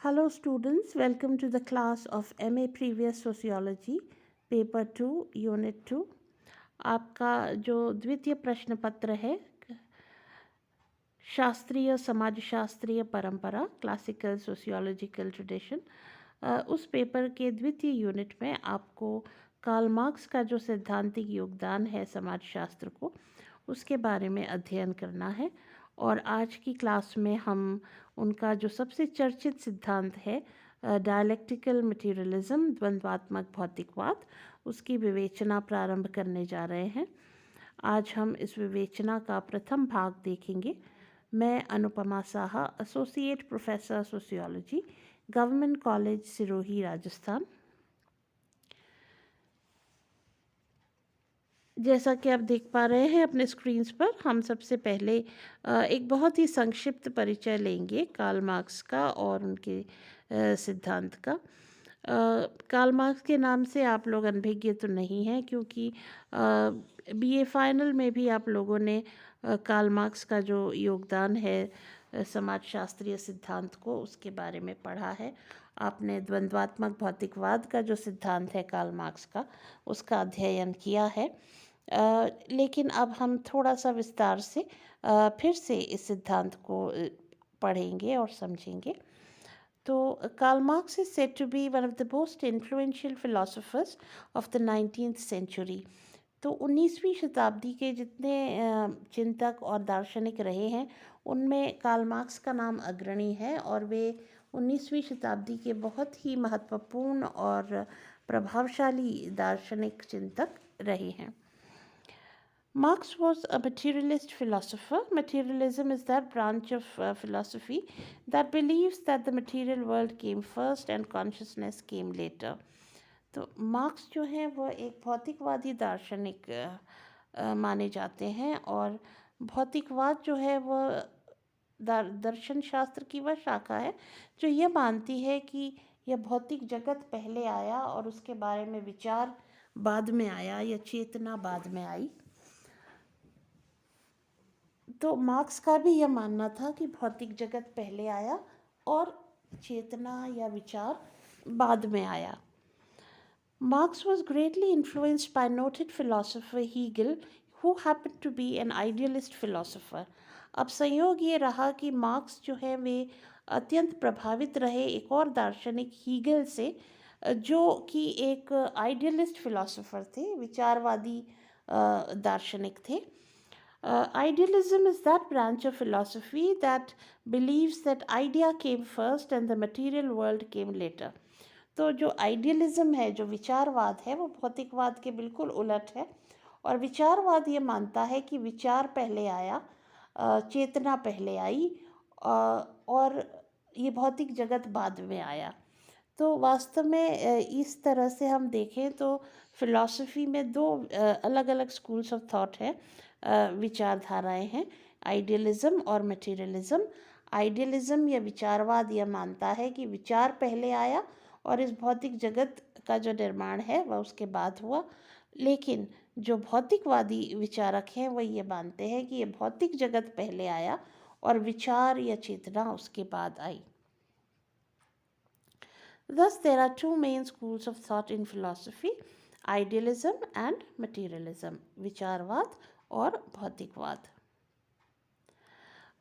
Hello students, welcome to the class of MA Previous Sociology, Paper 2, Unit 2। आपका जो द्वितीय प्रश्न पत्र है शास्त्रीय समाजशास्त्रीय परंपरा क्लासिकल सोशियोलॉजिकल ट्रेडिशन, उस पेपर के द्वितीय यूनिट में आपको कार्ल मार्क्स का जो सैद्धांतिक योगदान है समाजशास्त्र को उसके बारे में अध्ययन करना है। और आज की क्लास में हम उनका जो सबसे चर्चित सिद्धांत है डायलेक्टिकल मटेरियलिज्म द्वंद्वात्मक भौतिकवाद, उसकी विवेचना प्रारंभ करने जा रहे हैं। आज हम इस विवेचना का प्रथम भाग देखेंगे। मैं Anupama Saha, associate professor sociology, government college Sirohi, Rajasthan. जैसा कि आप देख पा रहे हैं अपने स्क्रीन्स पर, हम सबसे पहले एक बहुत ही संक्षिप्त परिचय लेंगे कार्ल मार्क्स का और उनके सिद्धांत का। कार्ल मार्क्स के नाम से आप लोग अनभिज्ञ तो नहीं हैं, क्योंकि बीए फाइनल में भी आप लोगों ने कार्ल मार्क्स का जो योगदान है समाजशास्त्रीय सिद्धांत को उसके बारे में पढ़ा है। आपने द्वंद्वात्मक भौतिकवाद का जो सिद्धांत है कार्ल मार्क्स का, उसका अध्ययन किया है। लेकिन अब हम थोड़ा सा विस्तार से फिर से इस सिद्धांत को पढ़ेंगे और समझेंगे। तो Karl Marx is said to be one of the most influential philosophers of the 19th century. तो 19वीं शताब्दी के जितने चिंतक और दार्शनिक रहे हैं उनमें कार्ल मार्क्स का नाम अग्रणी है, और वे 19वीं शताब्दी के बहुत ही महत्वपूर्ण और प्रभावशाली दार्शनिक चिंतक रहे हैं। Marx was a materialist philosopher. Materialism is that branch of philosophy that believes that the material world came first and consciousness came later. तो मार्क्स जो है वह एक भौतिकवादी दार्शनिक माने जाते हैं, और भौतिकवाद जो है वह दर्शन शास्त्र की वह शाखा है जो यह मानती है कि यह भौतिक जगत पहले आया और उसके बारे में विचार बाद में आया या चेतना बाद में आई। तो मार्क्स का भी यह मानना था कि भौतिक जगत पहले आया और चेतना या विचार बाद में आया। Marx was greatly influenced by noted philosopher Hegel, who happened to be an idealist philosopher. अब संयोग ये रहा कि मार्क्स जो है वे अत्यंत प्रभावित रहे एक और दार्शनिक हीगल से, जो कि एक आइडियलिस्ट फिलोसोफर थे, विचारवादी दार्शनिक थे। Idealism is that branch of philosophy that believes that idea came first and the material world came later. तो जो आइडियलिज्म है, जो विचारवाद है, वो भौतिकवाद के बिल्कुल उलट है। और विचारवाद ये मानता है कि विचार पहले आया, चेतना पहले आई, और ये भौतिक जगत बाद में आया। तो वास्तव में इस तरह से हम देखें तो फिलॉसफी में दो अलग अलग स्कूल्स ऑफ थॉट हैं, विचारधाराएं हैं, आइडियलिज्म और मटेरियलिज्म। आइडियलिज्म या विचारवाद यह मानता है कि विचार पहले आया और इस भौतिक जगत का जो निर्माण है वह उसके बाद हुआ। लेकिन जो भौतिकवादी विचारक हैं वह ये मानते हैं कि ये भौतिक जगत पहले आया और विचार या चेतना उसके बाद आई। Thus, there are two main schools of thought in philosophy: idealism and materialism, विचारवाद और भौतिकवाद।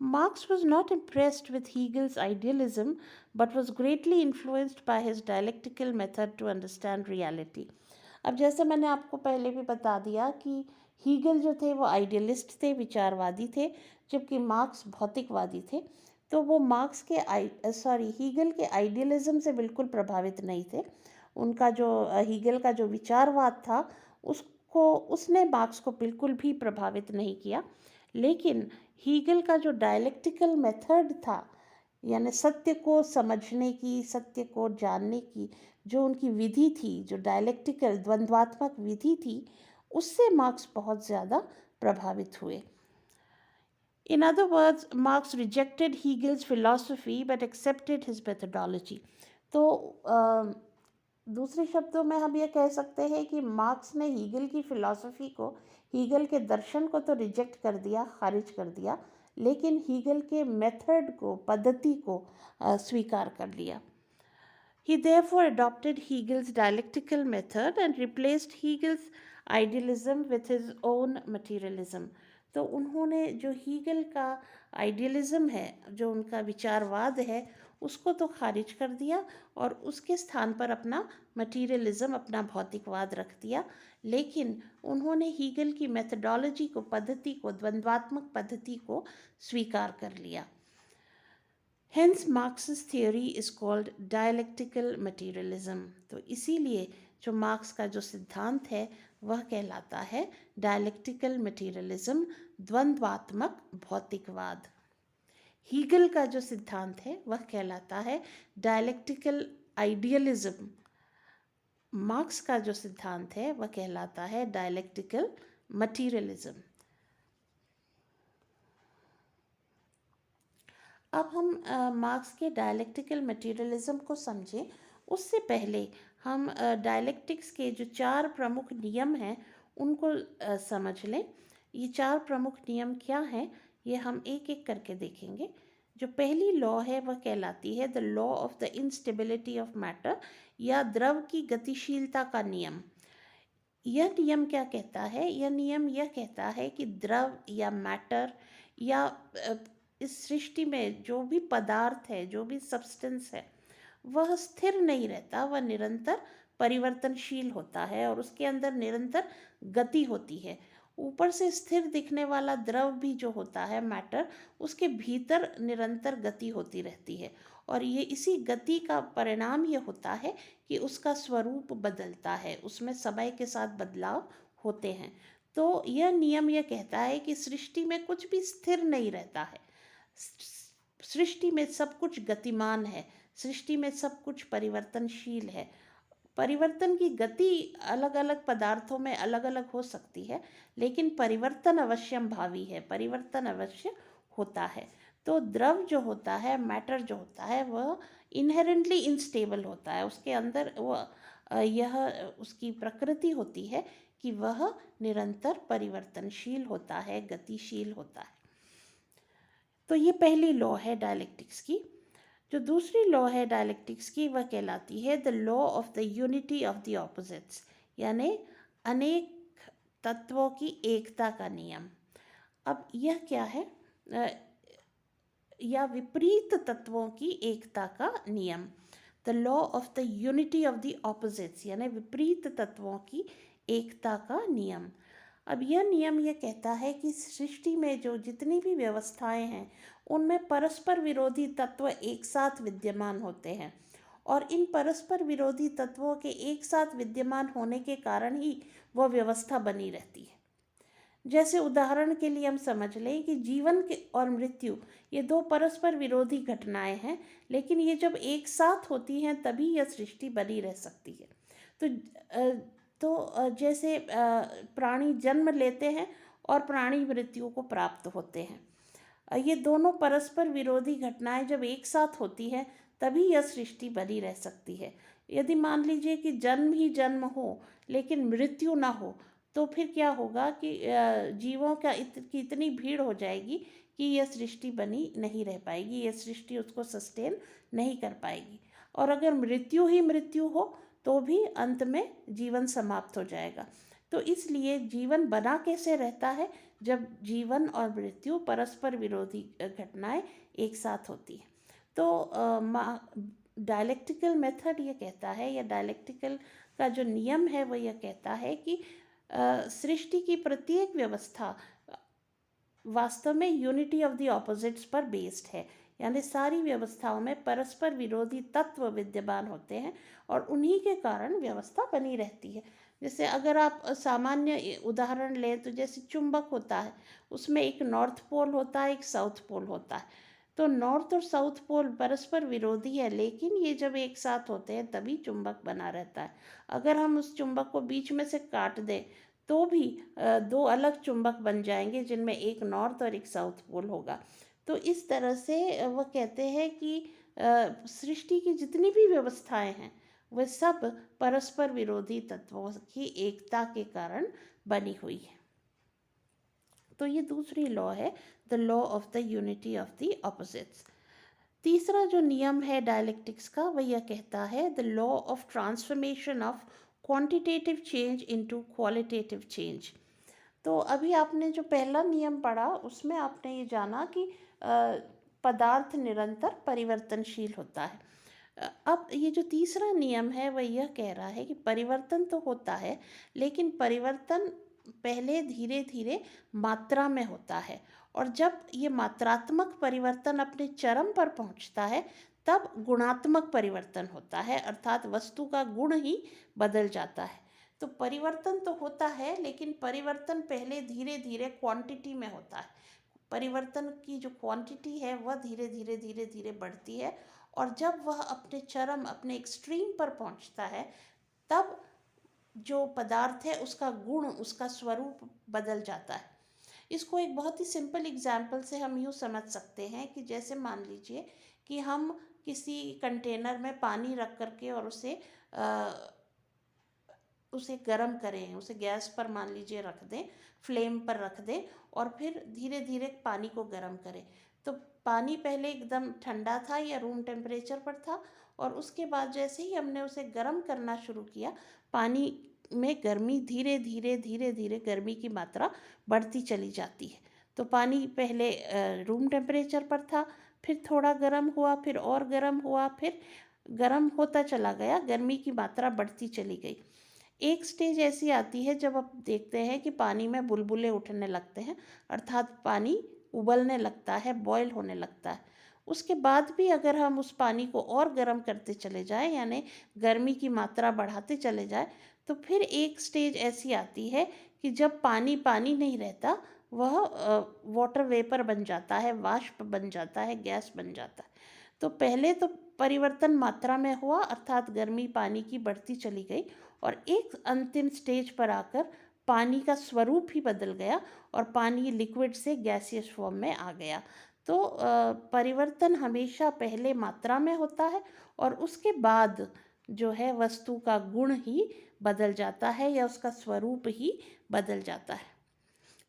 Marx was not impressed with Hegel's idealism but was greatly influenced by his dialectical method to understand reality. अब जैसे मैंने आपको पहले भी बता दिया कि हीगल जो थे वो आइडियलिस्ट थे, विचारवादी थे, जबकि मार्क्स भौतिकवादी थे। तो वो मार्क्स के हीगल के आइडियलिज्म से बिल्कुल प्रभावित नहीं थे। उनका जो हीगल का जो विचारवाद था उसने मार्क्स को बिल्कुल भी प्रभावित नहीं किया। लेकिन हीगल का जो डायलेक्टिकल मेथड था, यानी सत्य को समझने की, सत्य को जानने की जो उनकी विधि थी, जो डायलेक्टिकल द्वंद्वात्मक विधि थी, उससे मार्क्स बहुत ज़्यादा प्रभावित हुए। In other words, Marx rejected Hegel's philosophy but accepted his methodology. तो दूसरे शब्दों में हम ये कह सकते हैं कि मार्क्स ने हीगल की फ़िलॉसफी को, हीगल के दर्शन को तो रिजेक्ट कर दिया, खारिज कर दिया, लेकिन हीगल के मेथड को, पद्धति को स्वीकार कर लिया। He therefore adopted Hegel's dialectical method and replaced Hegel's idealism with his own materialism. तो उन्होंने जो हीगल का आइडियलिज्म है, जो उनका विचारवाद है, उसको तो खारिज कर दिया और उसके स्थान पर अपना मटीरियलिज्म, अपना भौतिकवाद रख दिया। लेकिन उन्होंने हीगल की मेथडोलॉजी को, पद्धति को, द्वंद्वात्मक पद्धति को स्वीकार कर लिया। Hence Marx's theory is called dialectical materialism. तो इसीलिए जो मार्क्स का जो सिद्धांत है वह कहलाता है dialectical materialism, द्वंद्वात्मक भौतिकवाद। हीगल का जो सिद्धांत है वह कहलाता है dialectical idealism। मार्क्स का जो सिद्धांत है वह कहलाता है dialectical materialism। अब हम मार्क्स के डायलेक्टिकल मटीरियलिज्म को समझें, उससे पहले हम डायलेक्टिक्स के जो 4 प्रमुख नियम हैं उनको समझ लें। ये 4 प्रमुख नियम क्या हैं, ये हम एक एक करके देखेंगे। जो पहली लॉ है वह कहलाती है the law of the instability of matter, या द्रव की गतिशीलता का नियम। यह नियम क्या कहता है? यह नियम यह कहता है कि द्रव या मैटर या इस सृष्टि में जो भी पदार्थ है, जो भी सब्सटेंस है, वह स्थिर नहीं रहता, वह निरंतर परिवर्तनशील होता है और उसके अंदर निरंतर गति होती है। ऊपर से स्थिर दिखने वाला द्रव भी जो होता है, मैटर, उसके भीतर निरंतर गति होती रहती है और ये इसी गति का परिणाम ये होता है कि उसका स्वरूप बदलता है, उसमें समय के साथ बदलाव होते हैं। तो यह नियम यह कहता है कि सृष्टि में कुछ भी स्थिर नहीं रहता है। सृष्टि में सब कुछ गतिमान है, सृष्टि में सब कुछ परिवर्तनशील है। परिवर्तन की गति अलग अलग पदार्थों में अलग अलग हो सकती है, लेकिन परिवर्तन अवश्यम भावी है, परिवर्तन अवश्य होता है। तो द्रव जो होता है, मैटर जो होता है, वह इनहेरेंटली इनस्टेबल होता है। उसके अंदर यह उसकी प्रकृति होती है कि वह निरंतर परिवर्तनशील होता है, गतिशील होता है। तो ये पहली लॉ है डायलेक्टिक्स की। जो दूसरी लॉ है डायलेक्टिक्स की वह कहलाती है the law of the unity of the opposites, यानी अनेक तत्वों की एकता का नियम। अब यह क्या है? या विपरीत तत्वों की एकता का नियम। The law of the unity of the opposites, यानी विपरीत तत्वों की एकता का नियम। अब यह नियम यह कहता है कि सृष्टि में जो जितनी भी व्यवस्थाएं हैं उनमें परस्पर विरोधी तत्व एक साथ विद्यमान होते हैं और इन परस्पर विरोधी तत्वों के एक साथ विद्यमान होने के कारण ही वह व्यवस्था बनी रहती है। जैसे उदाहरण के लिए हम समझ लें कि जीवन के और मृत्यु ये दो परस्पर विरोधी घटनाएं हैं, लेकिन ये जब एक साथ होती हैं तभी यह सृष्टि बनी रह सकती है। तो जैसे प्राणी जन्म लेते हैं और प्राणी मृत्यु को प्राप्त होते हैं। ये दोनों परस्पर विरोधी घटनाएं जब एक साथ होती हैं तभी यह सृष्टि बनी रह सकती है। यदि मान लीजिए कि जन्म ही जन्म हो लेकिन मृत्यु ना हो, तो फिर क्या होगा कि जीवों की इतनी भीड़ हो जाएगी कि यह सृष्टि बनी नहीं रह पाएगी, यह सृष्टि उसको सस्टेन नहीं कर पाएगी। और अगर मृत्यु ही मृत्यु हो तो भी अंत में जीवन समाप्त हो जाएगा। तो इसलिए जीवन बना कैसे रहता है? जब जीवन और मृत्यु परस्पर विरोधी घटनाएं एक साथ होती है। तो डायलेक्टिकल मेथड ये कहता है, या डायलेक्टिकल का जो नियम है वह यह कहता है कि सृष्टि की प्रत्येक व्यवस्था वास्तव में यूनिटी ऑफ द ऑपोजिट्स पर बेस्ड है, यानी सारी व्यवस्थाओं में परस्पर विरोधी तत्व विद्यमान होते हैं और उन्हीं के कारण व्यवस्था बनी रहती है। जैसे अगर आप सामान्य उदाहरण लें तो जैसे चुंबक होता है, उसमें एक नॉर्थ पोल होता है, एक साउथ पोल होता है। तो नॉर्थ और साउथ पोल परस्पर विरोधी है, लेकिन ये जब एक साथ होते हैं तभी चुंबक बना रहता है। अगर हम उस चुंबक को बीच में से काट दें तो भी दो अलग चुंबक बन जाएंगे जिनमें एक नॉर्थ और एक साउथ पोल होगा। तो इस तरह से वह कहते हैं कि सृष्टि की जितनी भी व्यवस्थाएं हैं वह सब परस्पर विरोधी तत्वों की एकता के कारण बनी हुई है। तो ये दूसरी लॉ है, the law of the unity of the opposites. तीसरा जो नियम है डायलेक्टिक्स का वह यह कहता है, the law of transformation of quantitative change into qualitative change. तो अभी आपने जो पहला नियम पढ़ा उसमें आपने ये जाना कि पदार्थ निरंतर परिवर्तनशील होता है। अब ये जो तीसरा नियम है वह यह कह रहा है कि परिवर्तन तो होता है, लेकिन परिवर्तन पहले धीरे धीरे मात्रा में होता है, और जब ये मात्रात्मक परिवर्तन अपने चरम पर पहुंचता है तब गुणात्मक परिवर्तन होता है, अर्थात वस्तु का गुण ही बदल जाता है। तो परिवर्तन तो होता है, लेकिन परिवर्तन पहले धीरे धीरे क्वांटिटी में होता है। परिवर्तन की जो क्वांटिटी है वह धीरे धीरे धीरे धीरे बढ़ती है, और जब वह अपने चरम, अपने एक्सट्रीम पर पहुंचता है, तब जो पदार्थ है उसका गुण, उसका स्वरूप बदल जाता है। इसको एक बहुत ही सिंपल एग्जाम्पल से हम यूँ समझ सकते हैं कि जैसे मान लीजिए कि हम किसी कंटेनर में पानी रख करके और उसे गर्म करें, उसे गैस पर मान लीजिए रख दें, फ्लेम पर रख दें, और फिर धीरे धीरे पानी को गर्म करें। तो पानी पहले एकदम ठंडा था या रूम टेम्परेचर पर था, और उसके बाद जैसे ही हमने उसे गर्म करना शुरू किया, पानी में गर्मी धीरे धीरे धीरे धीरे गर्मी की मात्रा बढ़ती चली जाती है। तो पानी पहले रूम टेम्परेचर पर था, फिर थोड़ा गर्म हुआ, फिर और गर्म हुआ, फिर गर्म होता चला गया, गर्मी की मात्रा बढ़ती चली गई। एक स्टेज ऐसी आती है जब आप देखते हैं कि पानी में बुलबुले उठने लगते हैं, अर्थात पानी उबलने लगता है, बॉयल होने लगता है। उसके बाद भी अगर हम उस पानी को और गर्म करते चले जाएं, यानी गर्मी की मात्रा बढ़ाते चले जाएं, तो फिर एक स्टेज ऐसी आती है कि जब पानी पानी नहीं रहता, वह वाटर वेपर बन जाता है, वाष्प बन जाता है, गैस बन जाता है। तो पहले तो परिवर्तन मात्रा में हुआ, अर्थात गर्मी पानी की बढ़ती चली गई, और एक अंतिम स्टेज पर आकर पानी का स्वरूप ही बदल गया और पानी लिक्विड से गैसियस फॉर्म में आ गया। तो परिवर्तन हमेशा पहले मात्रा में होता है, और उसके बाद जो है वस्तु का गुण ही बदल जाता है या उसका स्वरूप ही बदल जाता है।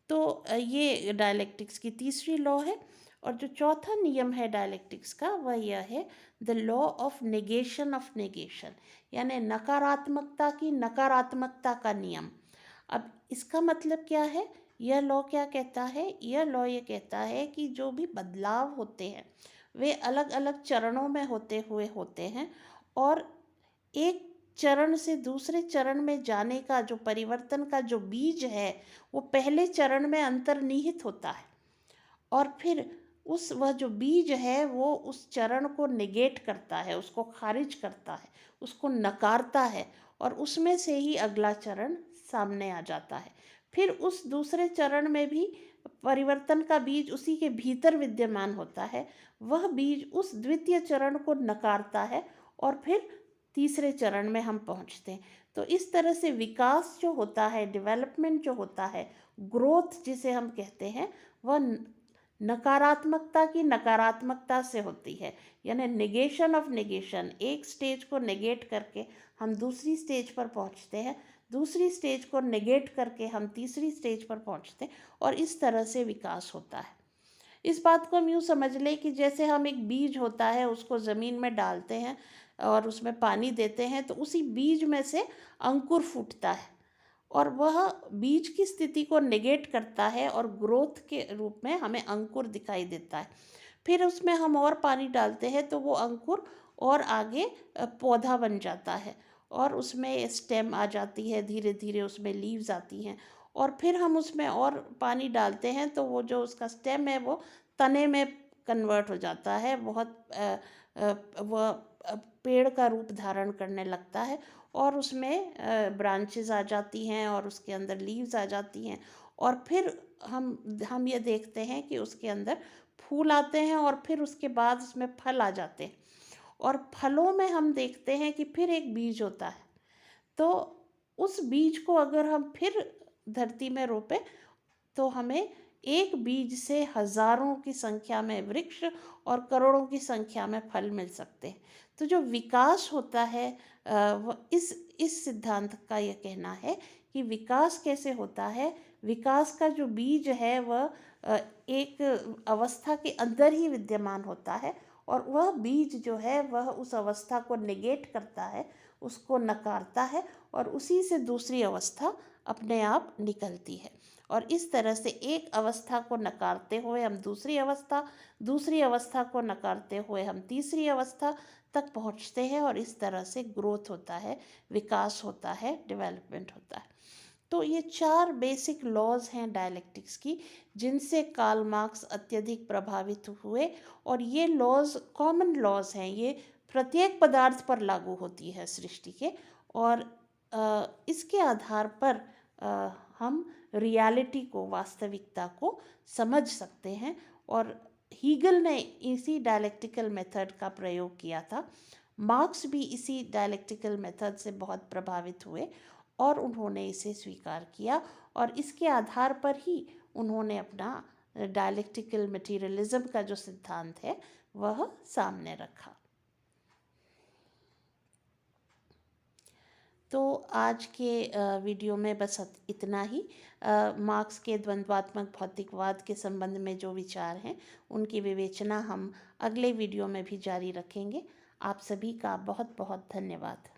तो ये डायलेक्टिक्स की तीसरी लॉ है। और जो चौथा नियम है डायलेक्टिक्स का वह यह है, द लॉ ऑफ नेगेशन, यानी नकारात्मकता की नकारात्मकता का नियम। अब इसका मतलब क्या है? यह लॉ क्या कहता है? यह लॉ ये कहता है कि जो भी बदलाव होते हैं वे अलग अलग चरणों में होते हैं, और एक चरण से दूसरे चरण में जाने का जो परिवर्तन का जो बीज है वो पहले चरण में अंतर्निहित होता है, और फिर वह जो बीज है वो उस चरण को नेगेट करता है, उसको खारिज करता है, उसको नकारता है, और उसमें से ही अगला चरण सामने आ जाता है। फिर उस दूसरे चरण में भी परिवर्तन का बीज उसी के भीतर विद्यमान होता है, वह बीज उस द्वितीय चरण को नकारता है, और फिर तीसरे चरण में हम पहुंचते हैं। तो इस तरह से विकास जो होता है, डेवलपमेंट जो होता है, ग्रोथ जिसे हम कहते हैं, वह नकारात्मकता की नकारात्मकता से होती है, यानी नेगेशन ऑफ नेगेशन। एक स्टेज को नेगेट करके हम दूसरी स्टेज पर पहुंचते हैं, दूसरी स्टेज को नेगेट करके हम तीसरी स्टेज पर पहुंचते हैं, और इस तरह से विकास होता है। इस बात को हम यूँ समझ लें कि जैसे हम एक बीज होता है उसको ज़मीन में डालते हैं और उसमें पानी देते हैं, तो उसी बीज में से अंकुर फूटता है, और वह बीज की स्थिति को नेगेट करता है और ग्रोथ के रूप में हमें अंकुर दिखाई देता है। फिर उसमें हम और पानी डालते हैं तो वो अंकुर और आगे पौधा बन जाता है, और उसमें स्टेम आ जाती है, धीरे धीरे उसमें लीव्स आती हैं, और फिर हम उसमें और पानी डालते हैं तो वो जो उसका स्टेम है वो तने में कन्वर्ट हो जाता है, वह पेड़ का रूप धारण करने लगता है, और उसमें ब्रांचेस आ जाती हैं और उसके अंदर लीव्स आ जाती हैं, और फिर हम ये देखते हैं कि उसके अंदर फूल आते हैं, और फिर उसके बाद उसमें फल आ जाते हैं, और फलों में हम देखते हैं कि फिर एक बीज होता है। तो उस बीज को अगर हम फिर धरती में रोपें तो हमें एक बीज से हजारों की संख्या में वृक्ष और करोड़ों की संख्या में फल मिल सकते हैं। तो जो विकास होता है, वो इस सिद्धांत का यह कहना है कि विकास कैसे होता है, विकास का जो बीज है वह एक अवस्था के अंदर ही विद्यमान होता है, और वह बीज जो है वह उस अवस्था को नेगेट करता है, उसको नकारता है, और उसी से दूसरी अवस्था अपने आप निकलती है। और इस तरह से एक अवस्था को नकारते हुए हम दूसरी अवस्था को नकारते हुए हम तीसरी अवस्था तक पहुंचते हैं, और इस तरह से ग्रोथ होता है, विकास होता है, डेवलपमेंट होता है। तो ये 4 बेसिक लॉज हैं डायलेक्टिक्स की, जिनसे कार्ल मार्क्स अत्यधिक प्रभावित हुए, और ये लॉज कॉमन लॉज हैं, ये प्रत्येक पदार्थ पर लागू होती है सृष्टि के। और इसके आधार पर हम रियलिटी को, वास्तविकता को समझ सकते हैं। और हीगल ने इसी डायलेक्टिकल मेथड का प्रयोग किया था। मार्क्स भी इसी डायलेक्टिकल मेथड से बहुत प्रभावित हुए, और उन्होंने इसे स्वीकार किया, और इसके आधार पर ही उन्होंने अपना डायलेक्टिकल मटेरियलिज्म का जो सिद्धांत है वह सामने रखा। तो आज के वीडियो में बस इतना ही। मार्क्स के द्वंद्वात्मक भौतिकवाद के संबंध में जो विचार हैं उनकी विवेचना हम अगले वीडियो में भी जारी रखेंगे। आप सभी का बहुत बहुत धन्यवाद।